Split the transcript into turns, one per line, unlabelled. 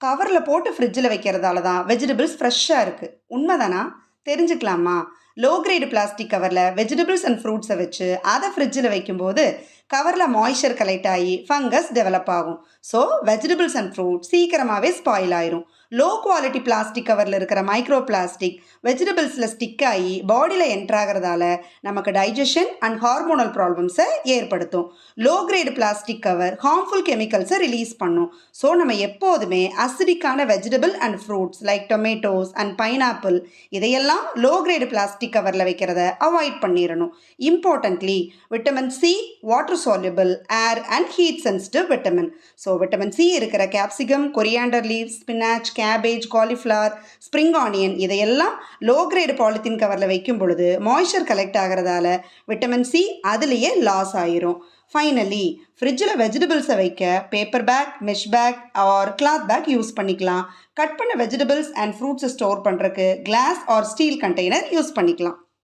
கவரில் போட்டு ஃப்ரிட்ஜில் வைக்கிறதால தான் வெஜிடபிள்ஸ் ஃப்ரெஷ்ஷாக இருக்குது. உண்மைதானா? தெரிஞ்சுக்கலாமா? லோ கிரேடு பிளாஸ்டிக் கவரில் வெஜிடபிள்ஸ் அண்ட் ஃப்ரூட்ஸை வச்சு அதை ஃப்ரிட்ஜில் வைக்கும்போது கவரில் மாய்ஸ்சர் கலெக்ட் ஆகி ஃபங்கஸ் டெவலப் ஆகும். ஸோ வெஜிடபிள்ஸ் அண்ட் ஃப்ரூட் சீக்கிரமாகவே ஸ்பாயில் ஆயிரும். லோ குவாலிட்டி பிளாஸ்டிக் கவரில் இருக்கிற மைக்ரோ பிளாஸ்டிக் வெஜிடபிள்ஸில் ஸ்டிக் ஆகி பாடியில் என்ட்ராகிறதால நமக்கு டைஜஷன் அண்ட் ஹார்மோனல் ப்ராப்ளம்ஸை ஏற்படுத்தும். Low grade plastic cover harmful கெமிக்கல்ஸை ரிலீஸ் பண்ணும். ஸோ நம்ம எப்போதுமே அசிடிக்கான vegetable and fruits like tomatoes and pineapple இதையெல்லாம் லோ கிரேடு பிளாஸ்டிக் கவரில் வைக்கிறத அவாய்ட் பண்ணிடணும். Importantly vitamin C water soluble, air and heat sensitive vitamin. So vitamin C இருக்கிற capsicum, coriander leaves, spinach, cabbage, cauliflower, spring onion இதையெல்லாம் low grade polythene கவரில் வைக்கும் பொழுது moisture collect ஆகிறதால விட்டமின் சி அதுலேயே லாஸ் ஆயிரும். ஃபைனலி ஃப்ரிட்ஜில் வெஜிடபிள்ஸை வைக்க paper bag, mesh bag or cloth bag use பண்ணிக்கலாம். கட் பண்ண வெஜிடபிள்ஸ் அண்ட் ஃப்ரூட்ஸை ஸ்டோர் பண்ணுறதுக்கு glass or steel container use பண்ணிக்கலாம்.